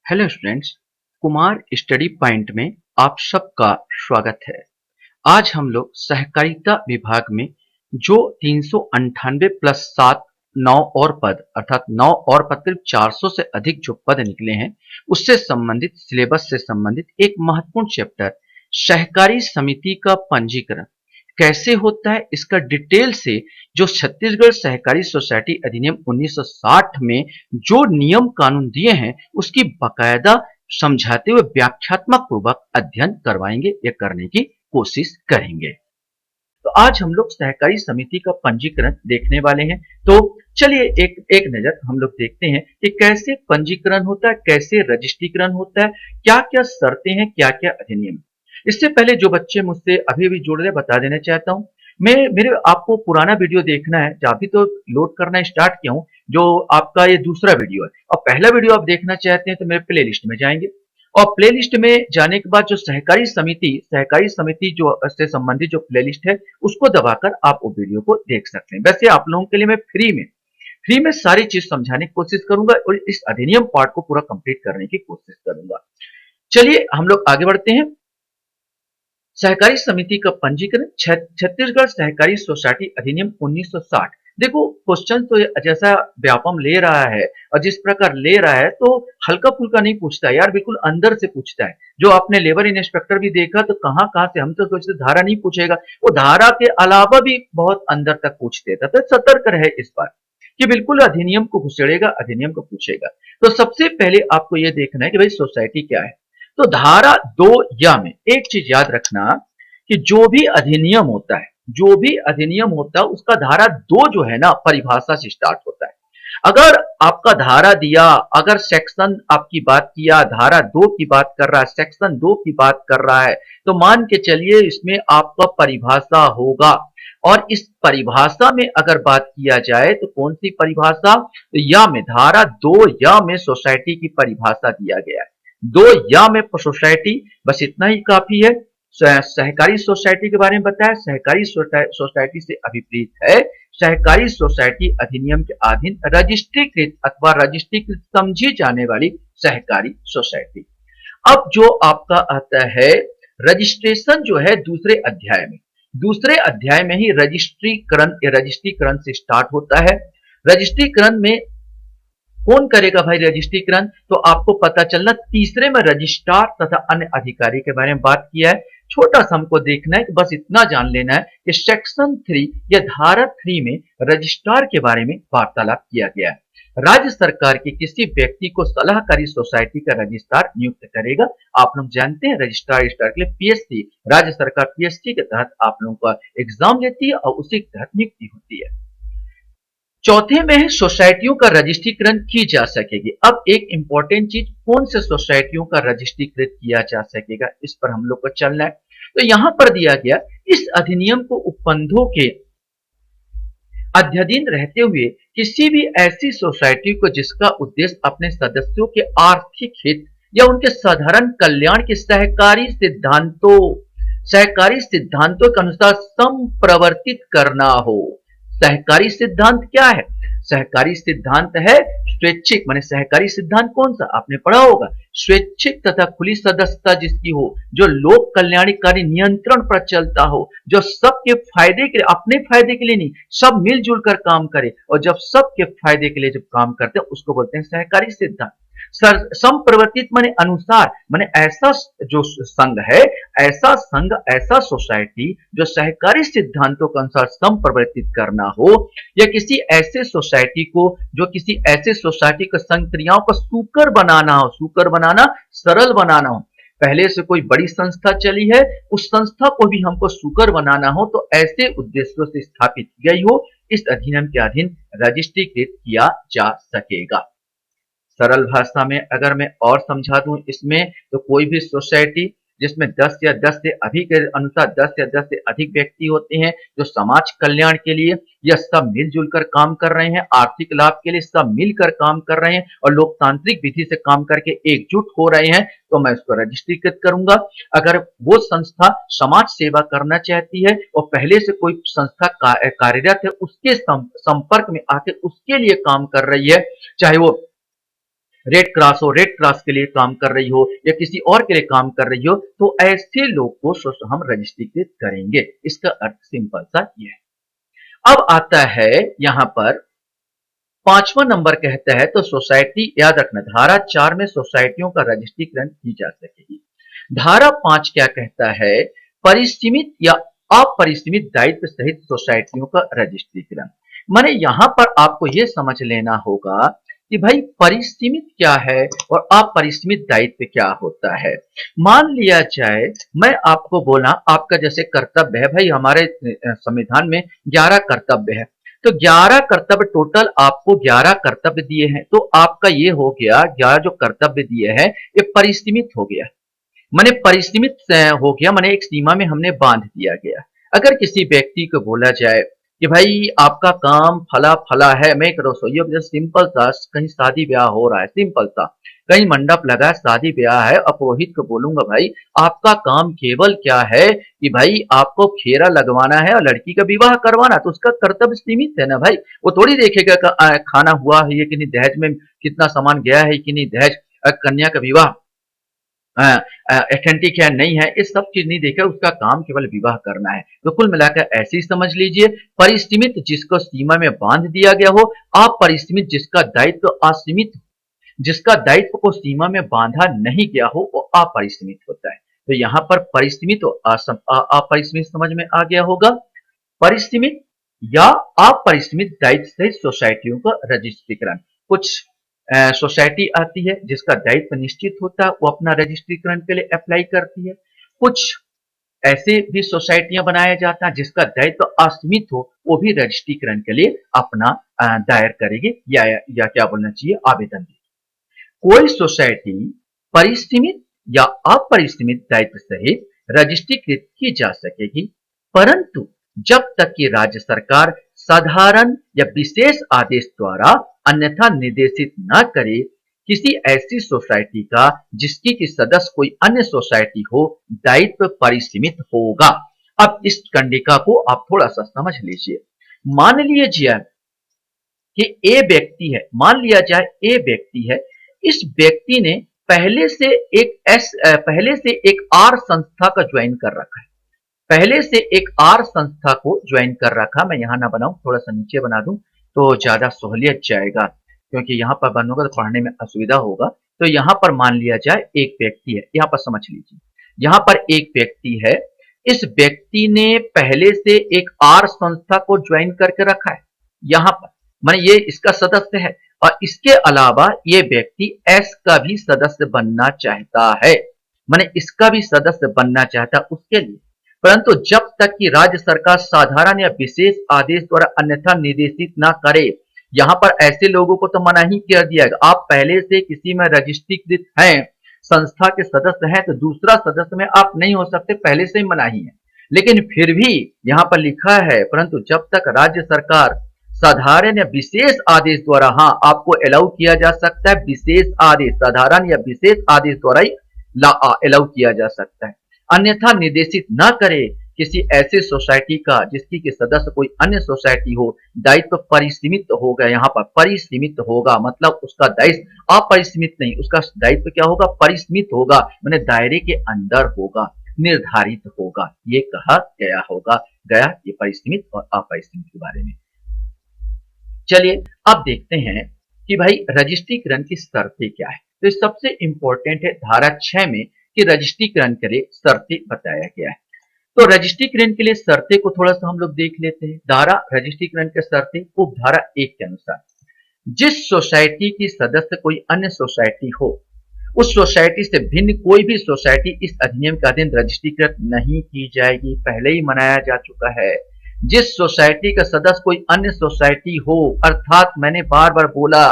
Hello students, Kumar study point में आप सबका स्वागत है। आज हम लोग सहकारिता विभाग में जो 398 प्लस 7 9 और पद अर्थात 9 और पद करीब 400 से अधिक जो पद निकले हैं उससे संबंधित सिलेबस से संबंधित एक महत्वपूर्ण चैप्टर सहकारी समिति का पंजीकरण कैसे होता है इसका डिटेल से जो छत्तीसगढ़ सहकारी सोसाइटी अधिनियम 1960 में जो नियम कानून दिए हैं उसकी बकायदा समझाते हुए व्याख्यात्मक पूर्वक अध्ययन करवाएंगे या करने की कोशिश करेंगे। तो आज हम लोग सहकारी समिति का पंजीकरण देखने वाले हैं। तो चलिए एक एक नजर हम लोग देखते हैं कि कैसे पंजीकरण होता है, कैसे रजिस्ट्रीकरण होता है, क्या क्या शर्तें हैं, क्या क्या अधिनियम। इससे पहले जो बच्चे मुझसे अभी भी जुड़ रहे बता देना चाहता हूं, मैं मेरे आपको पुराना वीडियो देखना है, अभी तो लोड करना स्टार्ट किया हूं, जो आपका ये दूसरा वीडियो है और पहला वीडियो आप देखना चाहते हैं तो मेरे प्लेलिस्ट में जाएंगे और प्लेलिस्ट में जाने के बाद जो सहकारी समिति जो से संबंधित जो प्लेलिस्ट है उसको दबाकर आप वो वीडियो को देख सकते हैं। वैसे आप लोगों के लिए मैं फ्री में सारी चीज समझाने की कोशिश करूंगा और इस अधिनियम पार्ट को पूरा कंप्लीट करने की कोशिश करूंगा। चलिए हम लोग आगे बढ़ते हैं। सहकारी समिति का पंजीकरण छत्तीसगढ़ सहकारी सोसाइटी अधिनियम 1960। देखो क्वेश्चन तो जैसा व्यापम ले रहा है और जिस प्रकार ले रहा है तो हल्का फुल्का नहीं पूछता है यार, बिल्कुल अंदर से पूछता है। जो आपने लेबर इंस्पेक्टर भी देखा तो कहां कहां से, हम तो सोचते धारा नहीं पूछेगा, वो धारा के अलावा भी बहुत अंदर तक पूछ देता। तो सतर्क रहे इस बार कि बिल्कुल अधिनियम को घुसेड़ेगा, अधिनियम को पूछेगा। तो सबसे पहले आपको यह देखना है कि भाई सोसाइटी क्या है। तो धारा 2 या में एक चीज याद रखना कि जो भी अधिनियम होता है उसका धारा 2 जो है ना परिभाषा से स्टार्ट होता है। अगर आपका धारा दिया, अगर सेक्शन आपकी बात किया, धारा 2 की बात कर रहा है, सेक्शन 2 की बात कर रहा है, तो मान के चलिए इसमें आपका परिभाषा होगा। और इस परिभाषा में अगर बात किया जाए तो कौन सी परिभाषा, तो या में धारा 2 या में सोसाइटी की परिभाषा दिया गया है। 2 या में सोसाइटी, बस इतना ही काफी है। सहकारी सोसाइटी के बारे में बताया, सहकारी सोसाइटी से अभिप्रेत है सहकारी सोसाइटी अधिनियम के अधीन रजिस्ट्रीकृत अथवा रजिस्ट्रीकृत समझी जाने वाली सहकारी सोसाइटी। अब जो आपका आता है रजिस्ट्रेशन जो है दूसरे अध्याय में ही रजिस्ट्रीकरण से स्टार्ट होता है। रजिस्ट्रीकरण में कौन करेगा भाई रजिस्ट्रीकरण, तो आपको पता चलना तीसरे में रजिस्ट्रार तथा अन्य अधिकारी के बारे में बात किया है। छोटा सा हमको देखना है कि बस इतना जान लेना है कि सेक्शन 3 या धारा 3 में रजिस्ट्रार के बारे में वार्तालाप किया गया है। राज्य सरकार के किसी व्यक्ति को सलाहकारी सोसाइटी का रजिस्ट्रार नियुक्त करेगा। आप लोग जानते हैं रजिस्ट्रार के लिए पीएससी, राज्य सरकार पीएससी के तहत आप लोगों का एग्जाम लेती है और उसी के तहत नियुक्ति होती है। चौथे में है सोसाइटियों का रजिस्ट्रीकरण की जा सकेगी। अब एक इंपॉर्टेंट चीज, कौन से सोसाइटियों का रजिस्ट्रीकृत किया जा सकेगा, इस पर हम लोग को चलना है। तो यहां पर दिया गया इस अधिनियम को उपबंधों के अध्ययन रहते हुए किसी भी ऐसी सोसाइटी को जिसका उद्देश्य अपने सदस्यों के आर्थिक हित या उनके साधारण कल्याण के सहकारी सिद्धांतों के अनुसार संप्रवर्तित करना हो। सहकारी सिद्धांत क्या है? सहकारी सिद्धांत है स्वैच्छिक, माने सहकारी सिद्धांत कौन सा आपने पढ़ा होगा, स्वैच्छिक तथा खुली सदस्यता जिसकी हो, जो लोक कल्याणकारी नियंत्रण पर चलता हो, जो सबके फायदे के लिए, अपने फायदे के लिए नहीं, सब मिलजुल कर काम करे, और जब सबके फायदे के लिए जब काम करते हैं उसको बोलते हैं सहकारी सिद्धांत। संप्रवर्तित माने अनुसार, माने ऐसा जो संघ है, ऐसा सोसाइटी जो सहकारी सिद्धांतों के अनुसार संप्रवर्तित करना हो, या किसी ऐसे सोसाइटी को संघ क्रियाओं को सुकर बनाना, सरल बनाना हो। पहले से कोई बड़ी संस्था चली है, उस संस्था को भी हमको सुकर बनाना हो तो ऐसे उद्देश्यों से स्थापित की गई हो, इस अधिनियम के अधीन रजिस्ट्रीकृत किया जा सकेगा। सरल भाषा में अगर मैं और समझा दूं इसमें, तो कोई भी सोसाइटी जिसमें 10 या 10 से अधिक अनुसार 10 या 10 से अधिक व्यक्ति होते हैं जो समाज कल्याण के लिए या सब मिलजुल कर काम कर रहे हैं, आर्थिक लाभ के लिए सब मिलकर काम कर रहे हैं और लोकतांत्रिक विधि से काम करके एकजुट हो रहे हैं, तो मैं उसको रजिस्ट्रीकृत करूंगा। अगर वो संस्था समाज सेवा करना चाहती है और पहले से कोई संस्था कार्यरत है, उसके संपर्क में आके उसके लिए काम कर रही है, चाहे वो रेड क्रॉस हो, रेड क्रॉस के लिए काम कर रही हो या किसी और के लिए काम कर रही हो, तो ऐसे लोग को हम रजिस्ट्रीकृत करेंगे। इसका अर्थ सिंपल सा ये है। अब आता है यहां पर 5वां नंबर कहता है, तो सोसाइटी याद रखना, धारा 4 में सोसाइटियों का रजिस्ट्रीकरण की जा सकेगी। धारा 5 क्या कहता है, परिसीमित या अपरिसीमित दायित्व सहित सोसाइटियों का रजिस्ट्रीकरण। माने यहां पर आपको यह समझ लेना होगा कि भाई परिसीमित क्या है और अपरिसीमित दायित्व क्या होता है। मान लिया जाए मैं आपको बोला आपका जैसे कर्तव्य है, भाई हमारे संविधान में 11 कर्तव्य है, तो 11 कर्तव्य टोटल आपको 11 कर्तव्य दिए हैं, तो आपका ये हो गया 11 जो कर्तव्य दिए हैं ये परिसीमित हो गया। माने परिसीमित हो गया, माने एक सीमा में हमने बांध दिया गया। अगर किसी व्यक्ति को बोला जाए कि भाई आपका काम फला फला है, मैं एक रसोइया, सिंपल सा कहीं शादी ब्याह हो रहा है, सिंपल सा कहीं मंडप लगा है, शादी ब्याह है, अब पुरोहित को बोलूंगा भाई आपका काम केवल क्या है कि भाई आपको फेरा लगवाना है और लड़की का विवाह करवाना, तो उसका कर्तव्य सीमित है ना भाई। वो थोड़ी देखेगा खाना हुआ है कि नहीं, दहेज में कितना सामान गया है कि नहीं, दहेज कन्या का विवाह ऑथेंटिक है नहीं है, ये सब चीज नहीं देखा, उसका काम केवल विवाह करना है। तो कुल मिलाकर ऐसे ही समझ लीजिए, परिसीमित जिसको सीमा में बांध दिया गया हो, अपरिसीमित जिसका दायित्व असीमित, जिसका दायित्व को सीमा में बांधा नहीं गया हो, वो अपरिसीमित होता है। तो यहाँ पर परिसीमित और अपरिसीमित समझ में आ गया होगा। परिसीमित या अपरिसीमित दायित्व सहित सोसाइटियों का रजिस्ट्रीकरण। कुछ सोसाइटी आती है जिसका दायित्व निश्चित होता है, वो अपना रजिस्ट्रीकरण के लिए अप्लाई करती है। कुछ ऐसे भी सोसाइटियां बनाया जाता है जिसका दायित्व असीमित हो, वो भी रजिस्ट्रीकरण के लिए अपना दायर करेगी या क्या बोलना चाहिए, आवेदन देगी। कोई सोसाइटी परिसीमित या अपरिसीमित दायित्व सहित रजिस्ट्रीकृत की जा सकेगी, परंतु जब तक कि राज्य सरकार साधारण या विशेष आदेश द्वारा अन्यथा निर्देशित न करे, किसी ऐसी सोसाइटी का जिसकी की सदस्य कोई अन्य सोसाइटी हो, दायित्व परिसीमित होगा। अब इस कंडिका को आप थोड़ा सा समझ लीजिए। मान लीजिए कि ए व्यक्ति है, मान लिया जाए ए व्यक्ति है, इस व्यक्ति ने पहले से एक आर संस्था का ज्वाइन कर रखा है, पहले से एक आर संस्था को ज्वाइन कर रखा। मैं यहां ना बनाऊं, थोड़ा सा नीचे बना दूं तो ज्यादा सहूलियत जाएगा, क्योंकि यहां पर बनूंगा तो पढ़ने में असुविधा होगा। तो यहां पर मान लिया जाए एक व्यक्ति है, यहां पर समझ लीजिए, यहां पर एक व्यक्ति है, इस व्यक्ति ने पहले से एक आर संस्था को ज्वाइन करके रखा है यहां पर, माने ये इसका सदस्य है, और इसके अलावा ये व्यक्ति एस का भी सदस्य बनना चाहता है, माने इसका भी सदस्य बनना चाहता है उसके लिए। परंतु जब तक कि राज्य सरकार साधारण या विशेष आदेश द्वारा अन्यथा निर्देशित न करे, यहां पर ऐसे लोगों को तो मना ही कर दिया गया। आप पहले से किसी में रजिस्ट्रीकृत हैं, संस्था के सदस्य हैं, तो दूसरा सदस्य में आप नहीं हो सकते, पहले से ही मनाही है। लेकिन फिर भी यहां पर लिखा है, परंतु जब तक राज्य सरकार साधारण या विशेष आदेश द्वारा, हाँ आपको अलाउ किया जा सकता है, विशेष आदेश, साधारण या विशेष आदेश द्वारा ही अलाउ किया जा सकता है, अन्यथा निर्देशित न करे किसी ऐसे सोसाइटी का जिसकी के सदस्य कोई अन्य सोसाइटी हो, दायित्व परिसीमित होगा। यहाँ पर परिसीमित होगा मतलब उसका दायित्व अपरिसीमित नहीं, उसका दायित्व क्या होगा, परिसीमित होगा, मैंने दायरे के अंदर होगा, निर्धारित होगा, ये कहा गया होगा, गया ये परिसीमित और अपरिसीमित के बारे में। चलिए अब देखते हैं कि भाई रजिस्ट्रीकरण की शर्तें क्या है। तो सबसे इंपॉर्टेंट है धारा 6 में कि रजिस्ट्रीकरण के लिए शर्तें बताया गया है। तो रजिस्ट्रीकरण के लिए शर्तें को थोड़ा सा हम लोग देख लेते हैं। धारा रजिस्ट्रीकरण के शर्तें उपधारा 1 के अनुसार, जिस सोसाइटी की सदस्य कोई अन्य सोसाइटी हो, उस सोसाइटी से भिन्न कोई भी सोसाइटी इस अधिनियम के अधीन रजिस्ट्रीकृत नहीं की जाएगी, पहले ही मनाया जा चुका है। जिस सोसाइटी का सदस्य कोई अन्य सोसाइटी हो, अर्थात मैंने बार बार बोला,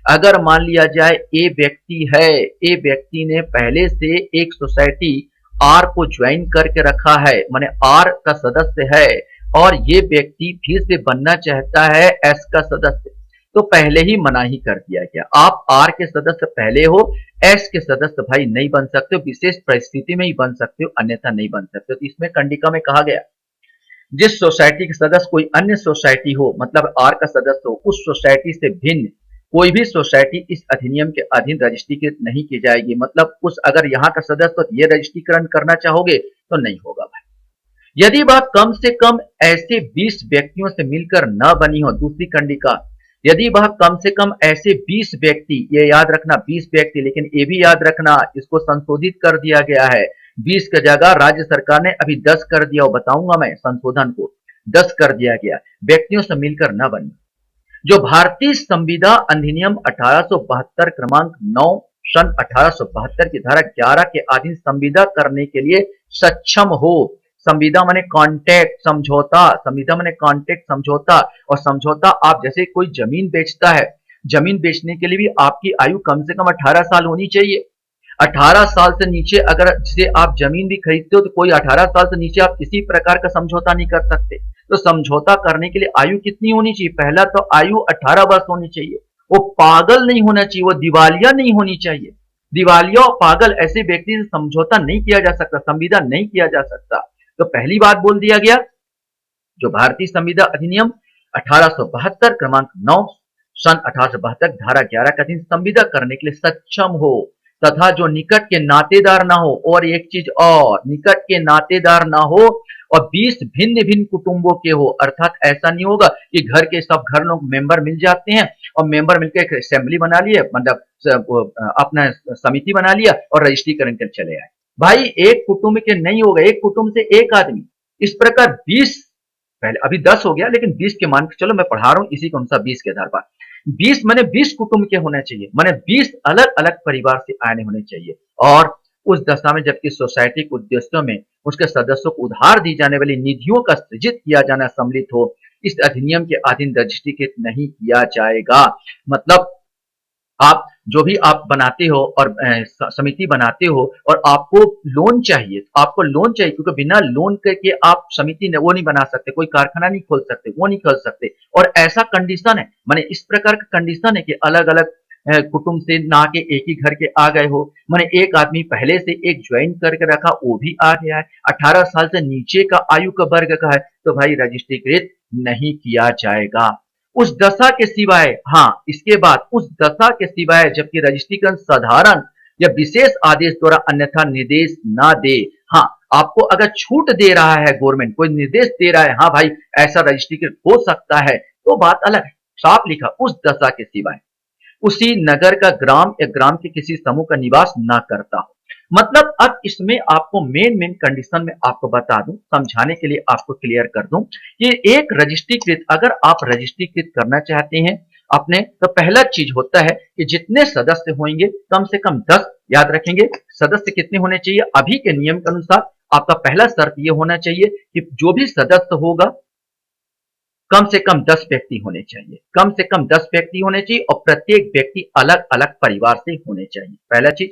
अगर मान लिया जाए ए व्यक्ति है, ए व्यक्ति ने पहले से एक सोसाइटी आर को ज्वाइन करके रखा है, माने आर का सदस्य है, और ये व्यक्ति फिर से बनना चाहता है एस का सदस्य, तो पहले ही मना ही कर दिया गया। आप आर के सदस्य पहले हो, एस के सदस्य भाई नहीं बन सकते हो, विशेष परिस्थिति में ही बन सकते हो, अन्यथा नहीं बन सकते हो। तो इसमें कंडिका में कहा गया जिस सोसाइटी के सदस्य कोई अन्य सोसाइटी हो, मतलब आर का सदस्य हो, उस सोसाइटी से भिन्न कोई भी सोसाइटी इस अधिनियम के अधीन रजिस्ट्रीकृत नहीं की जाएगी। मतलब उस अगर यहाँ का सदस्य तो ये रजिस्ट्रीकरण करना चाहोगे तो नहीं होगा भाई। यदि वह कम से कम ऐसे 20 व्यक्तियों से मिलकर न बनी हो, दूसरी कंडिका, यदि वह कम से कम ऐसे 20 व्यक्ति, ये याद रखना 20 व्यक्ति, लेकिन ये भी याद रखना इसको संशोधित कर दिया गया है। 20 की जगह राज्य सरकार ने अभी 10 कर दिया, बताऊंगा मैं संशोधन को, 10 कर दिया गया, व्यक्तियों से मिलकर न बनी, जो भारतीय संविदा अधिनियम 1872 क्रमांक 9 सन 1872 की धारा 11 के अधीन संविदा करने के लिए सक्षम हो। संविदा माने कॉन्ट्रैक्ट समझौता, संविदा माने कॉन्ट्रैक्ट समझौता, और समझौता आप जैसे कोई जमीन बेचता है, जमीन बेचने के लिए भी आपकी आयु कम से कम 18 साल होनी चाहिए। 18 साल से नीचे अगर से आप जमीन भी खरीदते हो तो कोई 18 साल से नीचे आप किसी प्रकार का समझौता नहीं कर सकते। तो समझौता करने के लिए आयु कितनी होनी चाहिए? पहला तो आयु 18 वर्ष होनी चाहिए, वो पागल नहीं होना चाहिए, वो दिवालिया नहीं होनी चाहिए। दिवालिया और पागल ऐसे व्यक्ति से समझौता नहीं किया जा सकता, संविदा नहीं किया जा सकता। तो पहली बात बोल दिया गया, जो भारतीय संविदा अधिनियम 1872 क्रमांक 9 सन 1872 धारा 11 का अधीन संविदा करने के लिए सक्षम हो, तथा जो निकट के नातेदार ना हो, और एक चीज और, निकट के नातेदार ना हो और 20 भिन्न भिन्न कुटुंबों के हो। अर्थात ऐसा नहीं होगा कि घर के सब घर लोग मेंबर मिल जाते हैं और मेंबर मिलकर एक असेंबली बना लिए, मतलब अपना समिति बना लिया और रजिस्ट्रीकरण कर चले आए। भाई एक कुटुंब के नहीं होगा, एक कुटुंब से एक आदमी। इस प्रकार 20, पहले अभी 10 हो गया लेकिन 20 के मान के चलो, मैं पढ़ा रहा हूं इसी को अनुसार 20 के आधार पर। 20 माने 20 कुटुंब के होने चाहिए, माने 20 अलग अलग परिवार से आने होने चाहिए। और उस दशा में जबकि सोसाइटी के उद्देश्यों में उसके सदस्यों को उधार दी जाने वाली निधियों का सृजित किया जाना सम्मिलित हो, इस अधिनियम के अधीन रजिस्ट्रीकृत नहीं किया जाएगा। मतलब आप जो भी आप बनाते हो और समिति बनाते हो और आपको लोन चाहिए, आपको लोन चाहिए, क्योंकि बिना लोन करके आप समिति ने वो नहीं बना सकते, कोई कारखाना नहीं खोल सकते, वो नहीं खोल सकते। और ऐसा कंडीशन है, माने इस प्रकार का कंडीशन है कि अलग अलग कुटुंब से ना के एक ही घर के आ गए हो, माने एक आदमी पहले से एक ज्वाइन करके रखा वो भी आ गया है, 18 साल से नीचे का आयु का वर्ग का है, तो भाई रजिस्ट्रीकृत नहीं किया जाएगा। उस दशा के सिवाय, हाँ इसके बाद उस दशा के सिवाय जबकि रजिस्ट्रीकरण साधारण या विशेष आदेश द्वारा अन्यथा निर्देश ना दे। हाँ, आपको अगर छूट दे रहा है गवर्नमेंट, कोई निर्देश दे रहा है, हाँ भाई ऐसा रजिस्ट्रीकरण हो सकता है, तो बात अलग है, साफ लिखा उस दशा के सिवाय उसी नगर का ग्राम या ग्राम के किसी समूह का निवास ना करता हो। मतलब अब इसमें आपको मेन कंडीशन में आपको बता दूं, समझाने के लिए आपको क्लियर कर दूं कि एक रजिस्ट्रीकृत, अगर आप रजिस्ट्रीकृत करना चाहते हैं अपने, तो पहला चीज होता है कि जितने सदस्य होंगे कम से कम 10, याद रखेंगे सदस्य कितने होने चाहिए अभी के नियम के अनुसार। आपका पहला शर्त यह होना चाहिए कि जो भी सदस्य होगा कम से कम 10 व्यक्ति होने चाहिए, कम से कम 10 व्यक्ति होने चाहिए और प्रत्येक व्यक्ति अलग अलग परिवार से होने चाहिए, पहला चीज।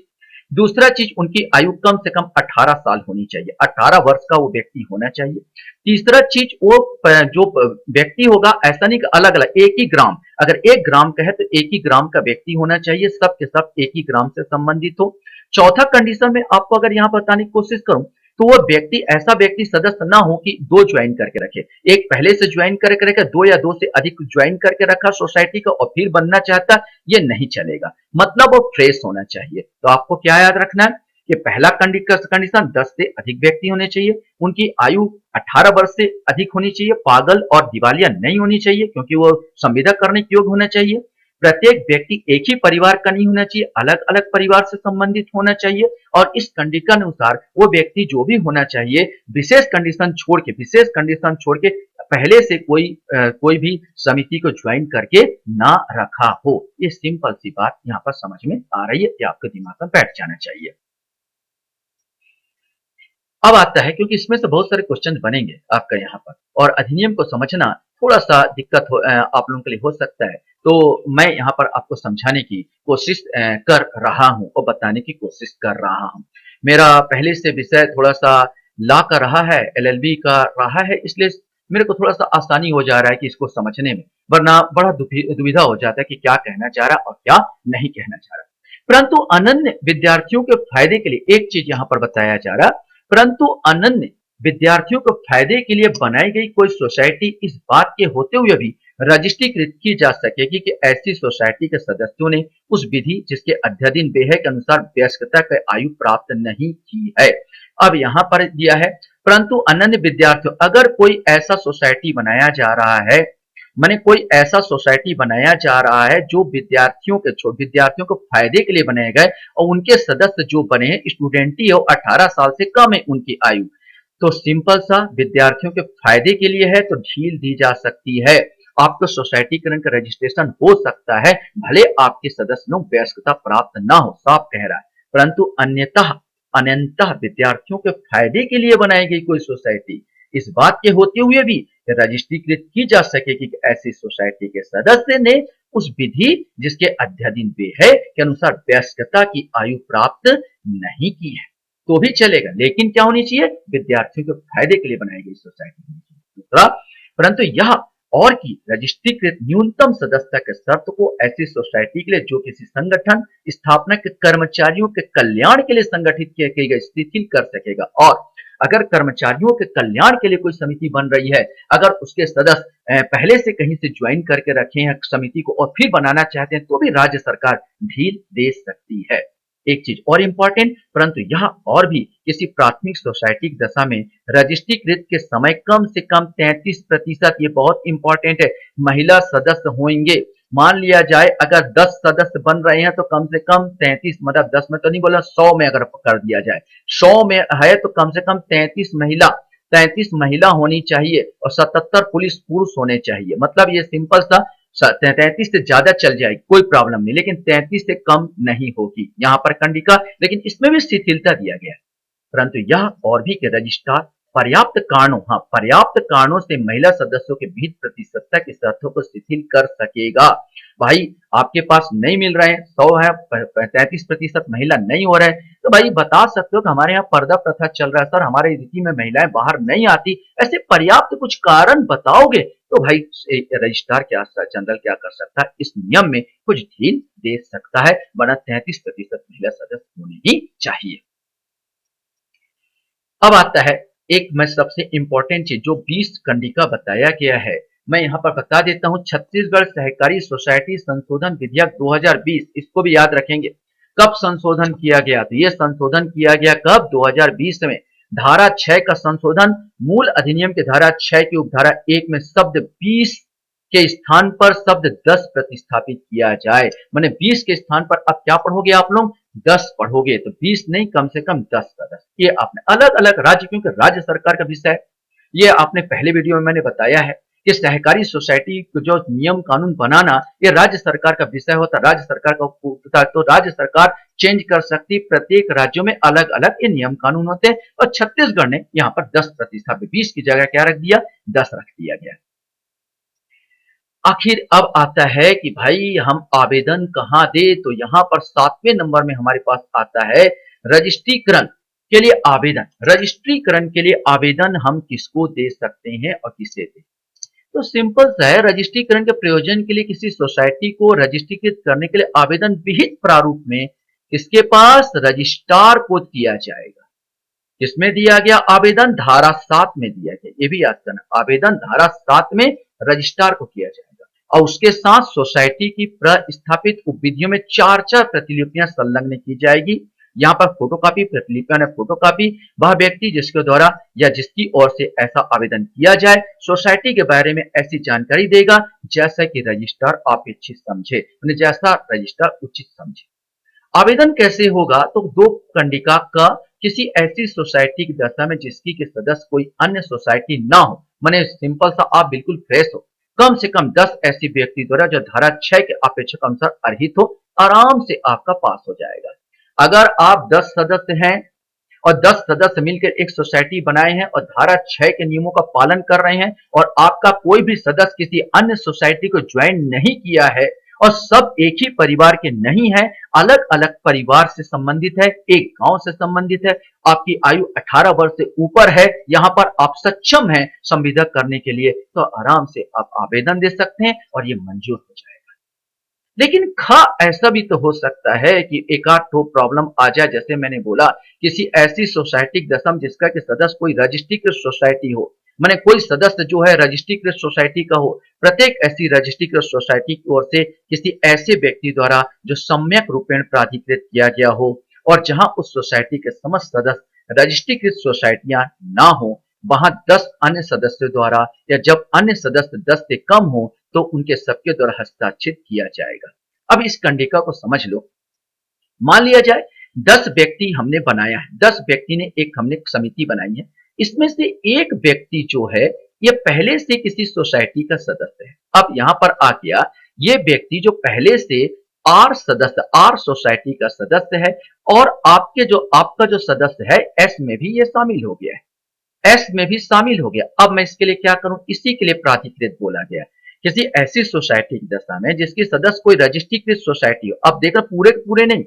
दूसरा चीज, उनकी आयु कम से कम 18 साल होनी चाहिए, 18 वर्ष का वो व्यक्ति होना चाहिए। तीसरा चीज, वो जो व्यक्ति होगा ऐसा नहीं कि अलग अलग, एक ही ग्राम, अगर एक ग्राम का है तो एक ही ग्राम का व्यक्ति होना चाहिए, सब के सब एक ही ग्राम से संबंधित हो। चौथा कंडीशन में आपको अगर यहाँ बताने की कोशिश करूं तो वो व्यक्ति, ऐसा व्यक्ति सदस्य ना हो कि दो ज्वाइन करके रखे, एक पहले से ज्वाइन करके रखे, दो या दो से अधिक ज्वाइन करके रखा सोसाइटी का और फिर बनना चाहता, ये नहीं चलेगा। मतलब वो फ्रेश होना चाहिए। तो आपको क्या याद रखना है कि पहला कंडीशन 10 से अधिक व्यक्ति होने चाहिए, उनकी आयु 18 वर्ष से अधिक होनी चाहिए, पागल और दिवालिया नहीं होनी चाहिए क्योंकि वो संविदा करने के योग्य होना चाहिए, प्रत्येक व्यक्ति एक ही परिवार का नहीं होना चाहिए, अलग अलग परिवार से संबंधित होना चाहिए। और इस कंडीशन अनुसार वो व्यक्ति जो भी होना चाहिए, विशेष कंडीशन छोड़ के पहले से कोई भी समिति को ज्वाइन करके ना रखा हो। ये सिंपल सी बात यहाँ पर समझ में आ रही है, ये आपके दिमाग में बैठ जाना चाहिए। अब आता है, क्योंकि इसमें से बहुत सारे क्वेश्चन बनेंगे आपका यहाँ पर, और अधिनियम को समझना थोड़ा सा दिक्कत आप लोगों के लिए हो सकता है, तो मैं यहाँ पर आपको समझाने की कोशिश कर रहा हूँ और बताने की कोशिश कर रहा हूँ। मेरा पहले से विषय थोड़ा सा लॉ का रहा है, एलएलबी का रहा है, इसलिए मेरे को थोड़ा सा आसानी हो जा रहा है कि इसको समझने में, वरना बड़ा दुविधा हो जाता है कि क्या कहना चाह रहा और क्या नहीं कहना चाह रहा। परंतु अनन्य विद्यार्थियों के फायदे के लिए एक चीज यहाँ पर बताया जा रहा, परंतु अनन्य विद्यार्थियों को फायदे के लिए बनाई गई कोई सोसाइटी इस बात के होते हुए भी रजिस्ट्रीकृत की जा सकेगी कि ऐसी सोसाइटी के सदस्यों ने उस विधि जिसके अध्याधीन व्यय के अनुसार वयस्कता की आयु प्राप्त नहीं की है। अब यहाँ पर दिया है, परंतु अनन्य विद्यार्थियों, अगर कोई ऐसा सोसाइटी बनाया जा रहा है, माने कोई ऐसा सोसाइटी बनाया जा रहा है जो विद्यार्थियों को फायदे के लिए बनाए गए और उनके सदस्य जो बने हैं स्टूडेंट ही हो, 18 साल से कम है उनकी आयु, तो सिंपल सा विद्यार्थियों के फायदे के लिए है तो ढील दी जा सकती है। आपका सोसाइटीकरण का रजिस्ट्रेशन हो सकता है, भले आपके सदस्य लोग वयस्कता प्राप्त ना हो, साफ कह रहा है, परंतु अन्यतः विद्यार्थियों के फायदे के लिए बनाई गई कोई सोसाइटी, इस बात के होते हुए भी रजिस्ट्रीकृत की जा सकेगी कि ऐसी सोसाइटी के सदस्य ने उस विधि जिसके अध्याधीन वे है के अनुसार वयस्कता की आयु प्राप्त नहीं की है, तो भी चलेगा, लेकिन क्या होनी चाहिए, विद्यार्थियों के फायदे के लिए बनाई गई सोसाइटी होनी चाहिए। दूसरा, परंतु यह और की रजिस्ट्रीकृत न्यूनतम सदस्यता के शर्त को ऐसी सोसाइटी के लिए जो किसी संगठन स्थापना के कर्मचारियों के कल्याण के लिए संगठित की गई शिथिल कर सकेगा। और अगर कर्मचारियों के कल्याण के लिए कोई समिति बन रही है, अगर उसके सदस्य पहले से कहीं से ज्वाइन करके रखे हैं समिति को और फिर बनाना चाहते हैं, तो भी राज्य सरकार ढील दे सकती है। एक चीज और इंपॉर्टेंट, परंतु यह और भी किसी प्राथमिक सोसाइटी की दशा में रजिस्ट्रीकृत के समय कम से कम 33%, ये बहुत इंपॉर्टेंट है, महिला सदस्य होंगे। मान लिया जाए अगर 10 सदस्य बन रहे हैं तो कम से कम 33, मतलब 10 में तो नहीं बोला, 100 में अगर कर दिया जाए, 100 में है तो कम से कम 33 महिला होनी चाहिए और 77 पुरुष होने चाहिए। मतलब ये सिंपल सा 33 से ज्यादा चल जाएगी, कोई प्रॉब्लम नहीं, लेकिन 33 से कम नहीं होगी, यहाँ पर कंडिका, लेकिन इसमें भी शिथिलता दिया गया है। परंतु यह और भी कि रजिस्ट्रार पर्याप्त कारणों से महिला सदस्यों के विहित प्रतिशतता की शर्तों को शिथिल कर सकेगा। भाई आपके पास नहीं मिल रहे हैं, 100 है, 33% महिला नहीं हो रहे, तो भाई बता सकते हो कि हमारे यहाँ पर्दा प्रथा चल रहा है सर, हमारे रीति में महिलाएं बाहर नहीं आती, ऐसे पर्याप्त कुछ कारण बताओगे तो भाई रजिस्ट्रार जनरल क्या कर सकता है, इस नियम में कुछ ढील दे सकता है, वरना 33% महिला सदस्य होने ही चाहिए। अब आता है एक मैं सबसे इंपॉर्टेंट चीज जो 20 कंडिका बताया गया है, मैं यहाँ पर बता देता हूँ। छत्तीसगढ़ सहकारी सोसाइटी संशोधन विधेयक 2020, इसको भी याद रखेंगे। कब संशोधन किया गया, तो ये संशोधन किया गया कब, 2020 में। धारा 6 का संशोधन, मूल अधिनियम के धारा 6 की उपधारा 1 में शब्द 20 के स्थान पर शब्द 10 प्रतिस्थापित किया जाए, माने 20 के स्थान पर अब क्या पढ़ोगे आप लोग, 10 पढ़ोगे, तो 20 नहीं, कम से कम 10 का 10। ये आपने अलग अलग राज्य, क्योंकि राज्य सरकार का विषय है, ये आपने पहले वीडियो में मैंने बताया है कि सहकारी सोसाइटी को जो नियम कानून बनाना ये राज्य सरकार का विषय होता, राज्य सरकार का होता, तो राज्य सरकार चेंज कर सकती, प्रत्येक राज्यों में अलग अलग ये नियम कानून होते हैं, और छत्तीसगढ़ ने यहाँ पर 10 प्रतिस्थापित, 20 की जगह क्या रख दिया, 10 रख दिया गया। आखिर अब आता है कि भाई हम आवेदन कहाँ दे, तो यहाँ पर 7वें नंबर में हमारे पास आता है रजिस्ट्रीकरण के लिए आवेदन। रजिस्ट्रीकरण के लिए आवेदन हम किसको दे सकते हैं और किसे दे, तो सिंपल सा है, रजिस्ट्रीकरण के प्रयोजन के लिए किसी सोसाइटी को रजिस्ट्रीकृत करने के लिए आवेदन विहित प्रारूप में किसके पास, रजिस्ट्रार को दिया जाएगा। किसमें दिया गया आवेदन, धारा 7 में दिया गया, ये भी याद करना, आवेदन धारा 7 में रजिस्ट्रार को किया जाएगा। और उसके साथ सोसाइटी की प्रस्थापित उपविधियों में 4 प्रतिलिपियां संलग्न की जाएगी। यहाँ पर फोटोकॉपी, प्रतिलिपियां ने फोटोकॉपी, वह व्यक्ति जिसके द्वारा या जिसकी ओर से ऐसा आवेदन किया जाए सोसाइटी के बारे में ऐसी जानकारी देगा जैसा कि रजिस्ट्रार अपेक्षित समझे, जैसा रजिस्ट्रार उचित समझे। आवेदन कैसे होगा, तो 2 कंडिका का किसी ऐसी सोसाइटी की दशा में जिसकी के सदस्य कोई अन्य सोसाइटी ना हो, माने सिंपल सा आप बिल्कुल फ्रेश हो, कम से कम 10 ऐसी व्यक्ति द्वारा जो धारा 6 के अपेक्षक अनुसार अर्हित हो, आराम से आपका पास हो जाएगा। अगर आप 10 सदस्य हैं और 10 सदस्य मिलकर एक सोसाइटी बनाए हैं और धारा 6 के नियमों का पालन कर रहे हैं और आपका कोई भी सदस्य किसी अन्य सोसाइटी को ज्वाइन नहीं किया है और सब एक ही परिवार के नहीं है, अलग अलग परिवार से संबंधित है, एक गांव से संबंधित है, आपकी आयु 18 वर्ष से ऊपर है, यहाँ पर आप सक्षम हैं संविदा करने के लिए, तो आराम से आप आवेदन दे सकते हैं और ये मंजूर हो जाएगा। लेकिन ऐसा भी तो हो सकता है कि एक आध तो प्रॉब्लम आ जाए, जैसे मैंने बोला किसी ऐसी सोसाइटी की दशा जिसका कि सदस्य कोई रजिस्ट्रीकृत सोसाइटी हो, माने कोई सदस्य जो है रजिस्ट्रीकृत सोसाइटी का हो, प्रत्येक ऐसी रजिस्ट्रीकृत सोसाइटी की ओर से किसी ऐसे व्यक्ति द्वारा जो सम्यक रूपेण प्राधिकृत किया गया हो और जहां उस सोसाइटी के समस्त सदस्य रजिस्ट्रीकृत सोसाइटियां ना हो, वहां 10 अन्य सदस्यों द्वारा या जब अन्य सदस्य 10 से कम हो तो उनके सबके द्वारा हस्ताक्षरित किया जाएगा। अब इस कंडिका को समझ लो। मान लिया जाए 10 व्यक्ति हमने बनाया है, 10 व्यक्ति ने एक हमने समिति बनाई है, इसमें से एक व्यक्ति जो है ये पहले से किसी सोसाइटी का सदस्य है। अब यहां पर आ गया ये व्यक्ति जो पहले से आर सोसाइटी का सदस्य है और आपका जो सदस्य है एस में भी ये शामिल हो गया है, एस में भी शामिल हो गया। अब मैं इसके लिए क्या करूं, इसी के लिए प्राधिकृत बोला गया है। किसी ऐसी सोसाइटी की दशा में जिसकी सदस्य कोई रजिस्ट्रीकृत सोसाइटी हो, अब देखो पूरे पूरे नहीं,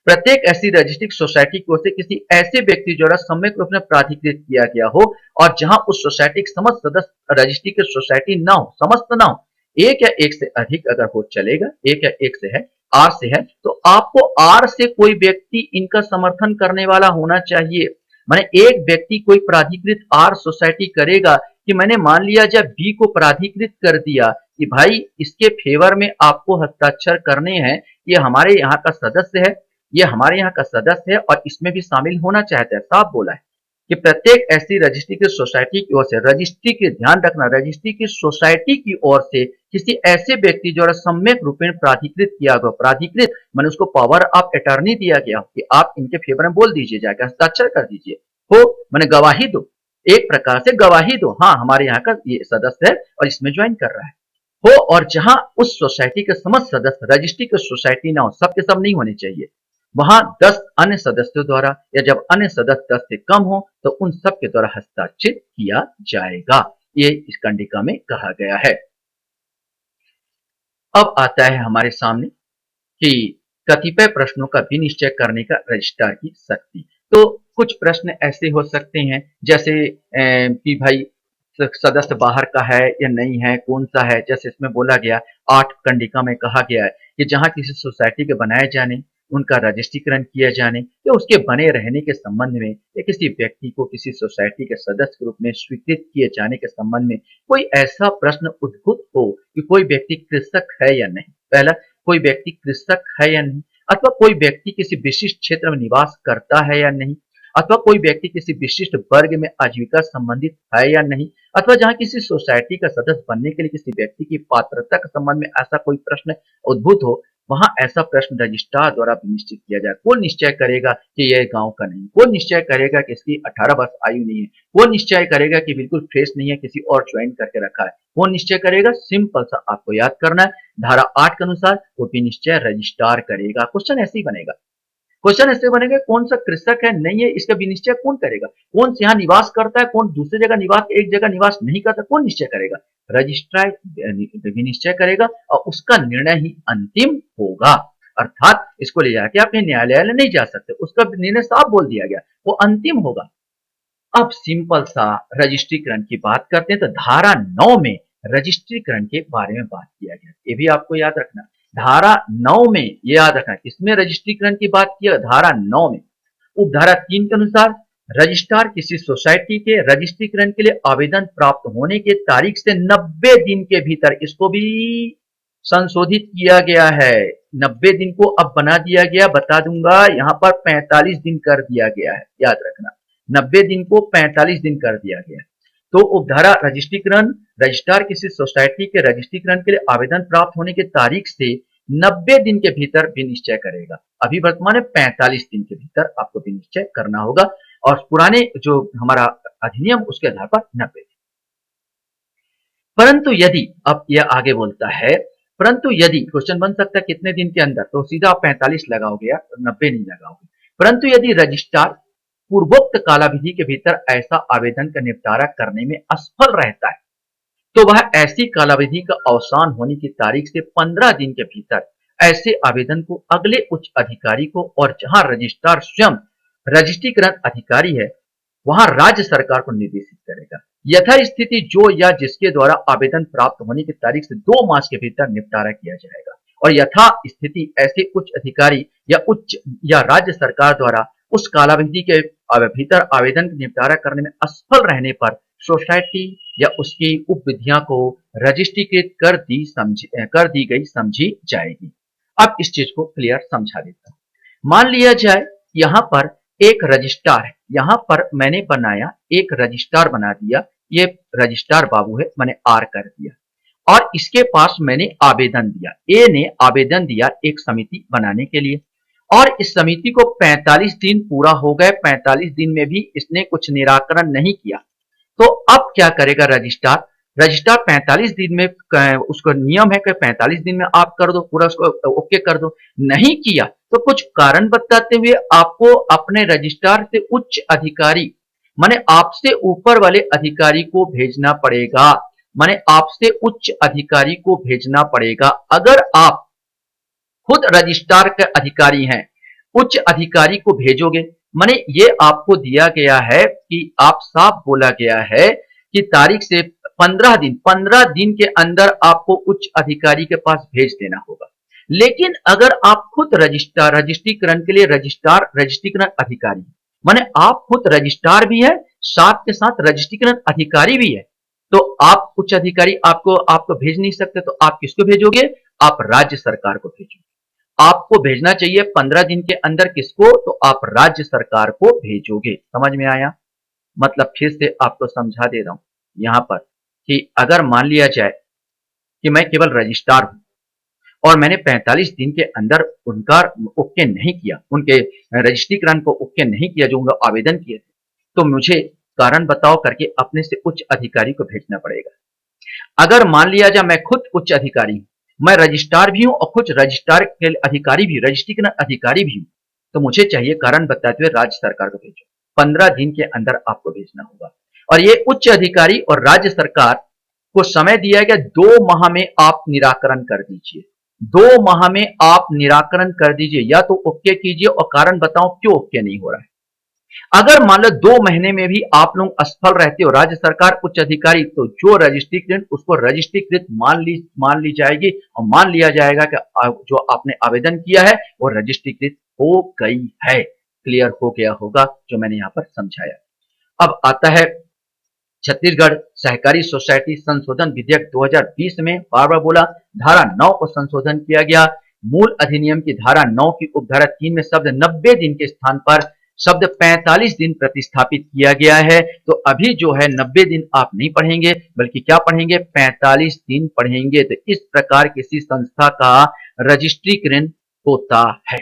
प्रत्येक ऐसी रजिस्ट्रिक सोसाइटी की ओर से किसी ऐसे व्यक्ति द्वारा सम्यक रूप में प्राधिकृत किया गया हो और जहां उस सोसाइटी के समस्त सदस्य रजिस्ट्रीकृत सोसाइटी ना हो, समस्त ना हो, एक या एक से अधिक अगर हो चलेगा, एक या एक से है, आर से है, तो आपको आर से कोई व्यक्ति इनका समर्थन करने वाला होना चाहिए। माने एक व्यक्ति कोई प्राधिकृत आर सोसाइटी करेगा कि मैंने मान लिया जब बी को प्राधिकृत कर दिया कि भाई इसके फेवर में आपको हस्ताक्षर करने हैं, ये हमारे यहाँ का सदस्य है, ये हमारे यहाँ का सदस्य है और इसमें भी शामिल होना चाहता है। साफ बोला है कि प्रत्येक ऐसी रजिस्ट्री की सोसाइटी की ओर से, रजिस्ट्री के ध्यान रखना, रजिस्ट्री की सोसाइटी की ओर से किसी ऐसे व्यक्ति द्वारा सम्यक रूपेण प्राधिकृत किया गया, प्राधिकृत मैंने उसको पावर ऑफ अटॉर्नी दिया गया कि आप इनके फेवर में बोल दीजिए, जाकर हस्ताक्षर कर दीजिए, हो मैंने गवाही दो, एक प्रकार से गवाही दो, हाँ हमारे यहाँ का ये सदस्य है और इसमें ज्वाइन कर रहा है, हो। और जहां उस सोसाइटी के समस्त सदस्य रजिस्ट्री की सोसाइटी ना हो, सबके सब नहीं होने चाहिए, वहां 10 अन्य सदस्यों द्वारा या जब अन्य सदस्य 10 से कम हो तो उन सब के द्वारा हस्ताक्षरित किया जाएगा, ये इस कंडिका में कहा गया है। अब आता है हमारे सामने कि कतिपय प्रश्नों का विनिश्चय करने का रजिस्ट्रार की शक्ति। तो कुछ प्रश्न ऐसे हो सकते हैं जैसे कि भाई सदस्य बाहर का है या नहीं है, कौन सा है, जैसे इसमें बोला गया 8 कंडिका में कहा गया है कि जहां किसी सोसाइटी के बनाए जाने, उनका रजिस्ट्रीकरण किया जाने या उसके बने रहने के संबंध में या किसी व्यक्ति को किसी सोसाइटी के सदस्य के रूप में स्वीकृत किए जाने के संबंध में कोई ऐसा प्रश्न उद्भूत हो कि कोई व्यक्ति कृषक है या नहीं, पहला कोई व्यक्ति कृषक है या नहीं, अथवा कोई व्यक्ति किसी विशिष्ट क्षेत्र में निवास करता है या नहीं, अथवा कोई व्यक्ति किसी विशिष्ट वर्ग में आजीविका संबंधित है या नहीं, अथवा जहां किसी सोसाइटी का सदस्य बनने के लिए किसी व्यक्ति की पात्रता के संबंध में ऐसा कोई प्रश्न उद्भूत हो, वहां ऐसा प्रश्न रजिस्ट्रार द्वारा निश्चित किया जाए। कौन निश्चय करेगा कि यह गांव का नहीं, कौन निश्चय करेगा कि इसकी 18 वर्ष आयु नहीं है, कौन निश्चय करेगा कि बिल्कुल फ्रेश नहीं है, किसी और ज्वाइन करके रखा है, कौन निश्चय करेगा, सिंपल सा आपको याद करना है, धारा 8 के अनुसार वो भी निश्चय रजिस्ट्रार करेगा। क्वेश्चन ऐसे ही बनेगा, क्वेश्चन ऐसे बनेगा कौन सा कृषक है नहीं है, इसका विनिश्चय कौन करेगा, कौन यहाँ निवास करता है, कौन दूसरी जगह निवास, एक जगह निवास नहीं करता, कौन निश्चय करेगा, रजिस्ट्रार विनिश्चय करेगा और उसका निर्णय ही अंतिम होगा। अर्थात इसको ले जाके आपने न्यायालय नहीं जा सकते, उसका निर्णय साफ बोल दिया गया, वो अंतिम होगा। अब सिंपल सा रजिस्ट्रीकरण की बात करते हैं तो धारा 9 में रजिस्ट्रीकरण के बारे में बात किया गया, ये भी आपको याद रखना। धारा 9 में ये याद रखना किसमें रजिस्ट्रीकरण की बात की, धारा 9 में उपधारा 3 के अनुसार रजिस्ट्रार किसी सोसाइटी के रजिस्ट्रीकरण के लिए आवेदन प्राप्त होने के तारीख से 90 दिन के भीतर, इसको भी संशोधित किया गया है, 90 दिन को अब बना दिया गया, बता दूंगा यहां पर 45 दिन कर दिया गया है, याद रखना 90 दिन को 45 दिन कर दिया गया है। तो उपधारा रजिस्ट्रीकरण, रजिस्ट्रार किसी सोसाइटी के रजिस्ट्रीकरण के लिए आवेदन प्राप्त होने की तारीख से 90 दिन के भीतर विनिश्चय करेगा। अभी वर्तमान में 45 दिन के भीतर आपको विनिश्चय करना होगा और पुराने जो हमारा अधिनियम उसके आधार पर 90 दिन। परंतु यदि, अब यह आगे बोलता है, परंतु यदि क्वेश्चन बन सकता है कितने दिन के अंदर, तो सीधा आप 45 लगाओगे या 90 नहीं लगाओगे। परंतु यदि रजिस्ट्रार पूर्वोक्त कालावधि के भीतर ऐसा आवेदन का निपटारा करने में असफल रहता है तो वह ऐसी कालावधि का अवसान होने की तारीख से 15 दिन के भीतर ऐसे आवेदन को अगले उच्च अधिकारी को, और जहां रजिस्ट्रार स्वयं रजिस्ट्रीकरण अधिकारी है वहां राज्य सरकार को निर्देशित करेगा। यथा स्थिति जो या जिसके द्वारा आवेदन प्राप्त होने की तारीख से 2 मास के भीतर निपटारा किया जाएगा, और यथा स्थिति ऐसे उच्च अधिकारी या राज्य सरकार द्वारा उस कालावधि के भीतर आवेदन निपटारा करने में असफल रहने पर सोसाइटी या उसकी उपविधियां को रजिस्ट्रीकृत कर दी गई समझी जाएगी। अब इस चीज को क्लियर समझा देता हूं। मान लिया जाए यहाँ पर एक रजिस्ट्रार है, यहाँ पर मैंने बनाया एक रजिस्ट्रार बना दिया, ये रजिस्ट्रार बाबू है, मैंने आर कर दिया और इसके पास मैंने आवेदन दिया, ए ने आवेदन दिया एक समिति बनाने के लिए और इस समिति को 45 दिन पूरा हो गए, 45 दिन में भी इसने कुछ निराकरण नहीं किया। तो अब क्या करेगा रजिस्ट्रार? रजिस्ट्रार 45 दिन में उसको नियम है कि 45 दिन में आप कर दो, पूरा उसको ओके कर दो। नहीं किया तो कुछ कारण बताते हुए आपको अपने रजिस्ट्रार से उच्च अधिकारी माने आपसे ऊपर वाले अधिकारी को भेजना पड़ेगा, माने आपसे उच्च अधिकारी को भेजना पड़ेगा। अगर आप खुद रजिस्ट्रार के अधिकारी हैं, उच्च अधिकारी को भेजोगे, माने ये आपको दिया गया है कि आप साफ बोला गया है कि तारीख से 15 दिन के अंदर आपको उच्च अधिकारी के पास भेज देना होगा। लेकिन अगर आप खुद रजिस्ट्रीकरण के लिए रजिस्ट्रीकरण अधिकारी, माने आप खुद रजिस्ट्रार भी है, साथ के साथ रजिस्ट्रीकरण अधिकारी भी है, तो आप उच्च अधिकारी आपको भेज नहीं सकते, तो आप किसको भेजोगे? आप राज्य सरकार को भेजोगे। आपको भेजना चाहिए 15 दिन के अंदर, किसको? तो आप राज्य सरकार को भेजोगे। समझ में आया? मतलब फिर से आपको समझा दे रहा हूं यहां पर कि अगर मान लिया जाए कि मैं केवल रजिस्ट्रार हूं और मैंने 45 दिन के अंदर उनका ओके नहीं किया, उनके रजिस्ट्रीकरण को ओके नहीं किया जो उन्होंने आवेदन किए थे, तो मुझे कारण बताओ करके अपने से उच्च अधिकारी को भेजना पड़ेगा। अगर मान लिया जाए मैं खुद उच्च अधिकारी हूं, मैं रजिस्ट्रार भी हूं और कुछ रजिस्ट्रार के अधिकारी भी, रजिस्ट्रीकरण अधिकारी भी हूं, तो मुझे चाहिए कारण बताते हुए राज्य सरकार को भेजो। 15 दिन के अंदर आपको भेजना होगा और ये उच्च अधिकारी और राज्य सरकार को समय दिया गया 2 माह में आप निराकरण कर दीजिए। 2 माह में आप निराकरण कर दीजिए, या तो ओके कीजिए और कारण बताओ क्यों ओके नहीं हो रहा है। अगर मान लो 2 महीने में भी आप लोग असफल रहते हो, राज्य सरकार उच्च अधिकारी, तो जो रजिस्ट्रीकृत उसको रजिस्ट्रीकृत मान ली जाएगी और मान लिया जाएगा कि जो आपने आवेदन किया है वो रजिस्ट्रीकृत हो गई है। क्लियर हो गया होगा जो मैंने यहाँ पर समझाया। अब आता है छत्तीसगढ़ सहकारी सोसाइटी संशोधन विधेयक 2020 में, बार बार बोला, धारा 9 को संशोधन किया गया। मूल अधिनियम की धारा 9 की उपधारा 3 में शब्द 90 दिन के स्थान पर शब्द 45 दिन प्रतिस्थापित किया गया है। तो अभी जो है 90 दिन आप नहीं पढ़ेंगे, बल्कि क्या पढ़ेंगे? 45 दिन पढ़ेंगे। तो इस प्रकार किसी संस्था का रजिस्ट्रीकरण होता है।